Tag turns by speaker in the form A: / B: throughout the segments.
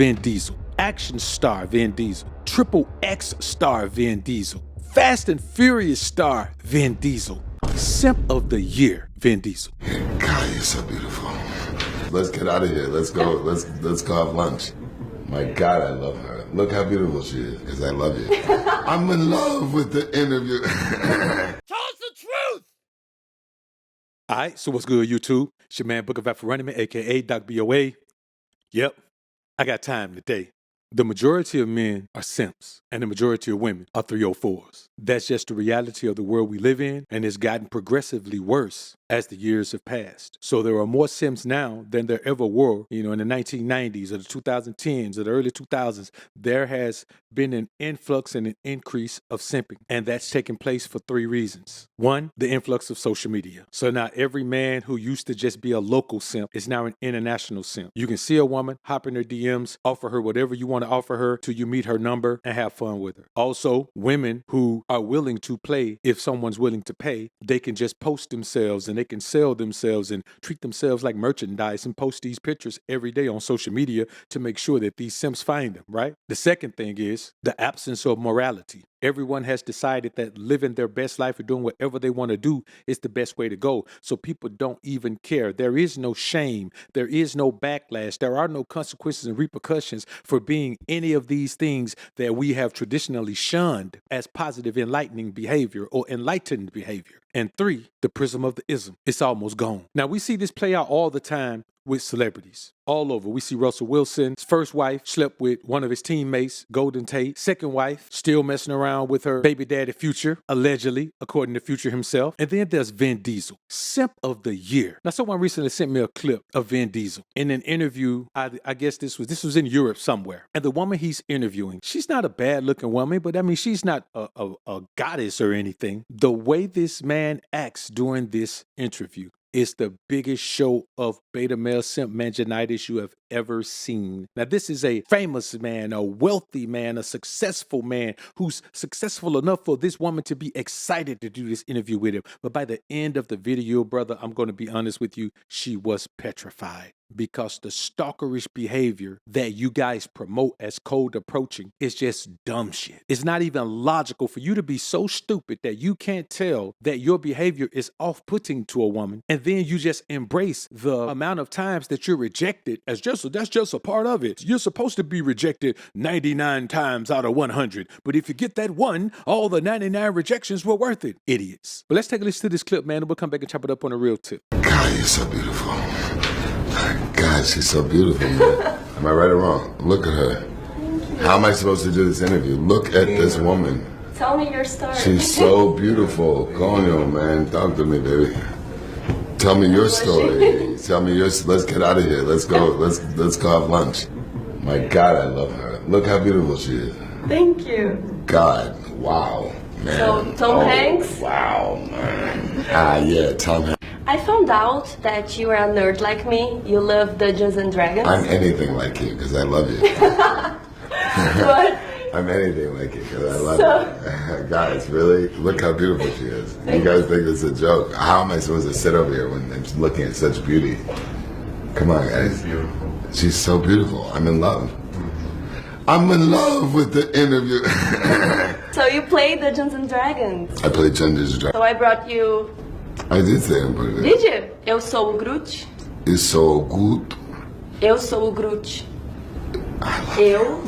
A: Vin Diesel, action star Vin Diesel, Triple X star Vin Diesel, Fast and Furious star Vin Diesel, simp of the year Vin Diesel.
B: God, you're so beautiful. Let's get out of here. Let's go. Let's go have lunch. My God, I love her. Look how beautiful she is, because I love you. I'm in love with the interview.
C: Tell us the truth!
A: All right, so what's good, YouTube? It's your man, Book of AlphaRonomy, a.k.a. Doc BOA. Yep, I got time today. The majority of men are simps, and the majority of women are 304s. That's just the reality of the world we live in, and it's gotten progressively worse as the years have passed. So there are more simps now than there ever were, in the 1990s or the 2010s or the early 2000s. There has been an influx and an increase of simping, and that's taken place for three reasons. One, the influx of social media. So now every man who used to just be a local simp is now an international simp. You can see a woman, hop in her DMs, offer her whatever you want to offer her till you meet her number and have fun with her. Also, women who are willing to play, if someone's willing to pay, they can just post themselves and they can sell themselves and treat themselves like merchandise and post these pictures every day on social media to make sure that these simps find them, right? The second thing is the absence of morality. Everyone has decided that living their best life or doing whatever they want to do is the best way to go. So people don't even care. There is no shame. There is no backlash. There are no consequences and repercussions for being any of these things that we have traditionally shunned as positive enlightening behavior or enlightened behavior. And three, the prism of the ism. It's almost gone. Now we see this play out all the time with celebrities all over. We see Russell Wilson's first wife slept with one of his teammates, Golden Tate. Second wife still messing around with her baby daddy Future, allegedly, according to Future himself. And then there's Vin Diesel, simp of the year. Now someone recently sent me a clip of Vin Diesel in an interview. I guess this was in Europe somewhere. And the woman he's interviewing, she's not a bad looking woman, but I mean, she's not a goddess or anything. The way this man acts during this interview, it's the biggest show of beta male simp manginitis you have ever seen. Now, this is a famous man, a wealthy man, a successful man who's successful enough for this woman to be excited to do this interview with him. But by the end of the video, brother, I'm going to be honest with you, she was petrified. Because the stalkerish behavior that you guys promote as cold approaching is just dumb shit. It's not even logical for you to be so stupid that you can't tell that your behavior is off-putting to a woman, and then you just embrace the amount of times that you're rejected as that's just a part of it. You're supposed to be rejected 99 times out of 100, but if you get that one, all the 99 rejections were worth it. Idiots. But let's take a listen to this clip, man, and we'll come back and chop it up on a real tip.
B: God, you're so beautiful. God, she's so beautiful, man. Am I right or wrong? Look at her. How am I supposed to do this interview? Look at this woman.
D: Tell me your story.
B: She's so beautiful. Go on, man. Talk to me, baby. Tell me your story. Tell me yours. Let's get out of here. Let's go. Let's go have lunch. My God, I love her. Look how beautiful she is.
D: Thank you.
B: God, wow, man.
D: So, Tom Hanks?
B: Wow, man. Yeah, Tom Hanks.
D: I found out that you are a nerd like me. You love Dungeons and Dragons.
B: I'm anything like you because I love you.
D: But
B: I'm anything like you because I love you. Guys, really? Look how beautiful she is. You guys think it's a joke. How am I supposed to sit over here when I'm looking at such beauty? Come on, guys.
E: She's beautiful.
B: She's so beautiful. I'm in love. I'm in love with the interview.
D: So you play Dungeons and Dragons.
B: I played Dungeons and Dragons.
D: So I brought you...
B: I did say I'm pretty good.
D: Did you? Eu sou o Groot.
B: It's so good.
D: Eu sou o Groot.
B: I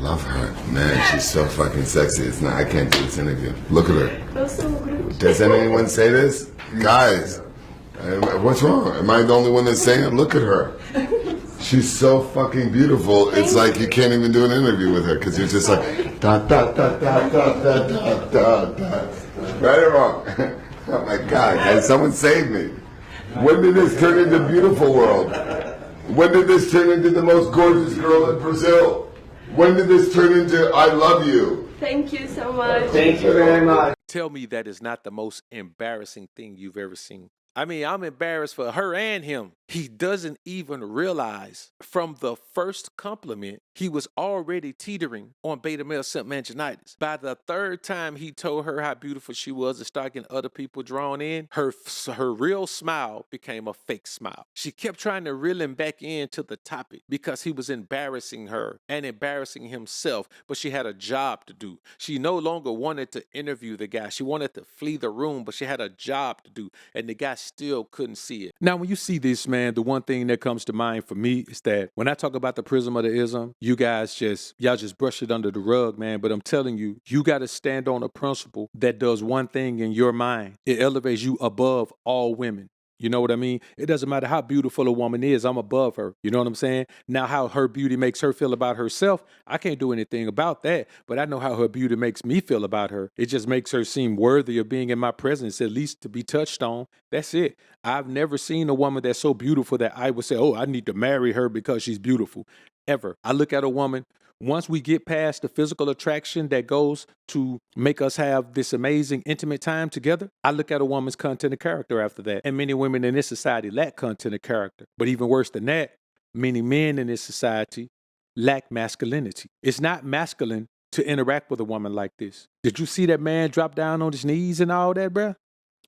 B: love her. Man, she's so fucking sexy. It's not, I can't do this interview. Look at her.
D: Eu sou o Groot.
B: Does anyone say this? Guys, what's wrong? Am I the only one that's saying it? Look at her. She's so fucking beautiful. It's like you can't even do an interview with her because you're just like da da da da da da da da da. Right or wrong? Oh my God, guys, someone save me. When did this turn into beautiful world? When did this turn into the most gorgeous girl in Brazil? When did this turn into I love you?
D: Thank you so much.
E: Thank you very much.
A: Tell me that is not the most embarrassing thing you've ever seen. I mean, I'm embarrassed for her and him. He doesn't even realize from the first compliment, he was already teetering on beta male simp manginitis. By the third time he told her how beautiful she was and started getting other people drawn in, her real smile became a fake smile. She kept trying to reel him back into the topic because he was embarrassing her and embarrassing himself, but she had a job to do. She no longer wanted to interview the guy. She wanted to flee the room, but she had a job to do, and the guy still couldn't see it. Now, when you see this, man, the one thing that comes to mind for me is that when I talk about the prism of the ism, you guys y'all just brush it under the rug, man. But I'm telling you, you got to stand on a principle that does one thing in your mind. It elevates you above all women. You know what I mean? It doesn't matter how beautiful a woman is. I'm above her. You know what I'm saying? Now, how her beauty makes her feel about herself, I can't do anything about that. But I know how her beauty makes me feel about her. It just makes her seem worthy of being in my presence, at least to be touched on. That's it. I've never seen a woman that's so beautiful that I would say, oh, I need to marry her because she's beautiful. Ever. I look at a woman. Once we get past the physical attraction that goes to make us have this amazing intimate time together, I look at a woman's content and character after that. And many women in this society lack content and character. But even worse than that, many men in this society lack masculinity. It's not masculine to interact with a woman like this. Did you see that man drop down on his knees and all that, bruh?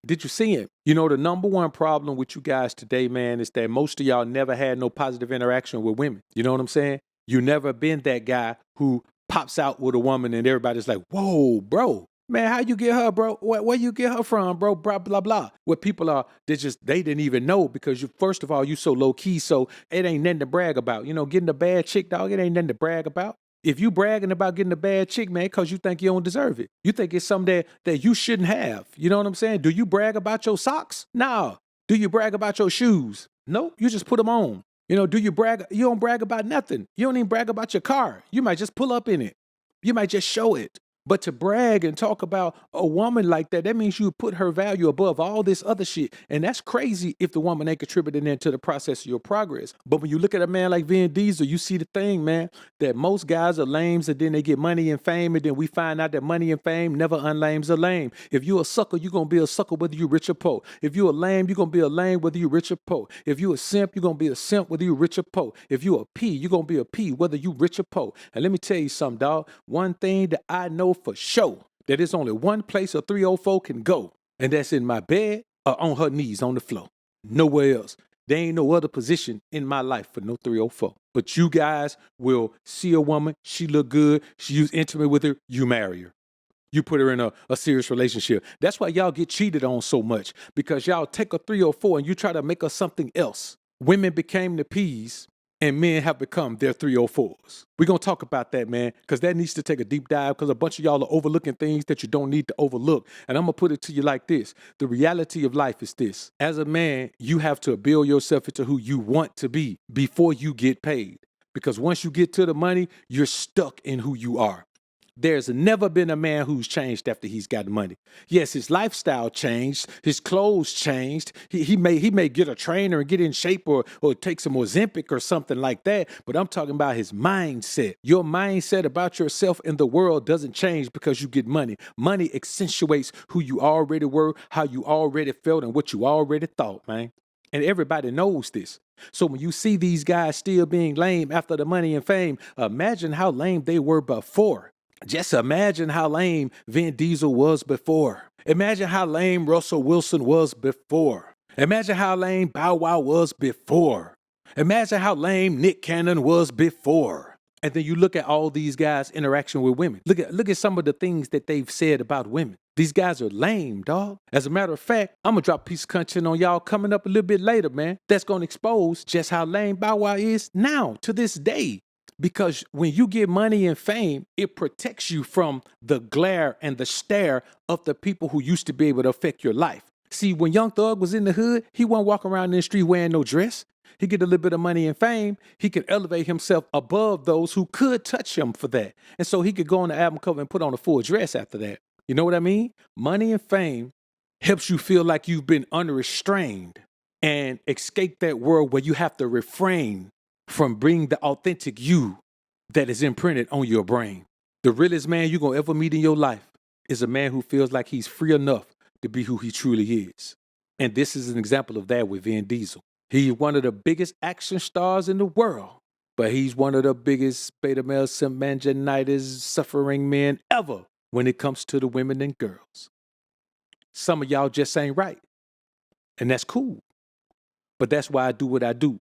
A: Did you see him? You know, the number one problem with you guys today, man, is that most of y'all never had no positive interaction with women. You know what I'm saying? You never been that guy who pops out with a woman and everybody's like, whoa, bro, man, how you get her, bro? Where you get her from, bro? Blah, blah, blah. What people are, they didn't even know because you, first of all, you so low key. So it ain't nothing to brag about. You know, getting a bad chick, dog, it ain't nothing to brag about. If you bragging about getting a bad chick, man, because you think you don't deserve it. You think it's something that you shouldn't have. You know what I'm saying? Do you brag about your socks? No. Do you brag about your shoes? No, you just put them on. You know, do you brag? You don't brag about nothing. You don't even brag about your car. You might just pull up in it. You might just show it. But to brag and talk about a woman like that means you put her value above all this other shit. And that's crazy if the woman ain't contributing into the process of your progress. But when you look at a man like Vin Diesel, you see the thing, man, that most guys are lames and then they get money and fame. And then we find out that money and fame never unlames a lame. If you a sucker, you're going to be a sucker whether you rich or poor. If you a lame, you're going to be a lame whether you rich or poor. If you a simp, you're going to be a simp whether you rich or poor. If you a P, you're going to be a P whether you rich or poor. And let me tell you something, dog. One thing that I know for sure, that there's only one place a 304 can go, and that's in my bed or on her knees on the floor. Nowhere else. There ain't no other position in my life for no 304. But you guys will see a woman, she look good, you's intimate with her, you marry her. You put her in a serious relationship. That's why y'all get cheated on so much, because y'all take a 304 and you try to make her something else. Women became the P's and men have become their 304s. We're going to talk about that, man, because that needs to take a deep dive, because a bunch of y'all are overlooking things that you don't need to overlook. And I'm going to put it to you like this. The reality of life is this. As a man, you have to build yourself into who you want to be before you get paid. Because once you get to the money, you're stuck in who you are. There's never been a man who's changed after he's got money. Yes, his lifestyle changed, his clothes changed. He may get a trainer and get in shape or take some Ozempic or something like that. But I'm talking about his mindset. Your mindset about yourself in the world doesn't change because you get money. Money accentuates who you already were, how you already felt, and what you already thought, man. And everybody knows this. So when you see these guys still being lame after the money and fame, imagine how lame they were before. Just imagine how lame Vin Diesel was before. Imagine how lame Russell Wilson was before. Imagine how lame Bow Wow was before. Imagine how lame Nick Cannon was before. And then you look at all these guys' interaction with women. Look at some of the things that they've said about women. These guys are lame, dog. As a matter of fact, I'm going to drop a piece of content on y'all coming up a little bit later, man. That's going to expose just how lame Bow Wow is now, to this day. Because when you get money and fame, it protects you from the glare and the stare of the people who used to be able to affect your life. See, when Young Thug was in the hood, he wasn't walking around in the street wearing no dress. He get a little bit of money and fame. He could elevate himself above those who could touch him for that. And so he could go on the album cover and put on a full dress after that. You know what I mean? Money and fame helps you feel like you've been unrestrained and escape that world where you have to refrain from bringing the authentic you that is imprinted on your brain. The realest man you're going to ever meet in your life is a man who feels like he's free enough to be who he truly is. And this is an example of that with Vin Diesel. He's one of the biggest action stars in the world, but he's one of the biggest beta male simp manginitis suffering men ever when it comes to the women and girls. Some of y'all just ain't right. And that's cool. But that's why I do what I do.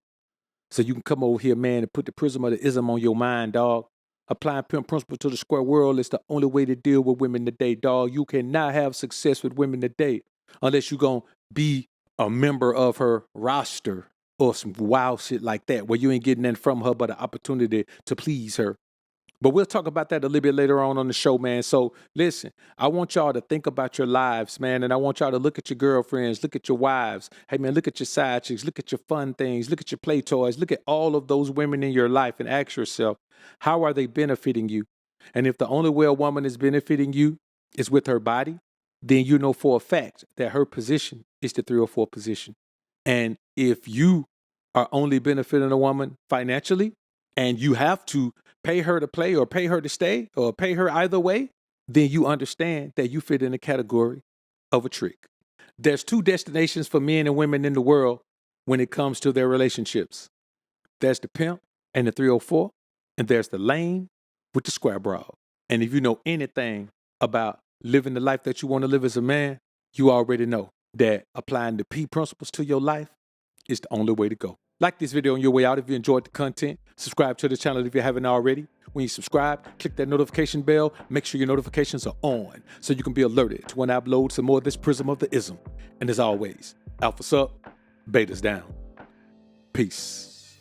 A: So you can come over here, man, and put the prism of the ism on your mind, dog. Applying pimp principle to the square world is the only way to deal with women today, dog. You cannot have success with women today unless you're going to be a member of her roster or some wild shit like that, where you ain't getting nothing from her but an opportunity to please her. But we'll talk about that a little bit later on the show, man. So listen, I want y'all to think about your lives, man. And I want y'all to look at your girlfriends, look at your wives. Hey, man, look at your side chicks, look at your fun things, look at your play toys, look at all of those women in your life and ask yourself, how are they benefiting you? And if the only way a woman is benefiting you is with her body, then you know for a fact that her position is the 3 or 4 position. And if you are only benefiting a woman financially and you have to pay her to play or pay her to stay or pay her either way, then you understand that you fit in the category of a trick. There's 2 destinations for men and women in the world when it comes to their relationships. There's the pimp and the 304, and there's the lame with the square broad. And if you know anything about living the life that you want to live as a man, you already know that applying the P principles to your life is the only way to go. Like this video on your way out if you enjoyed the content. Subscribe to the channel if you haven't already. When you subscribe, click that notification bell. Make sure your notifications are on so you can be alerted to when I upload some more of this prism of the ism. And as always, alphas up, betas down. Peace.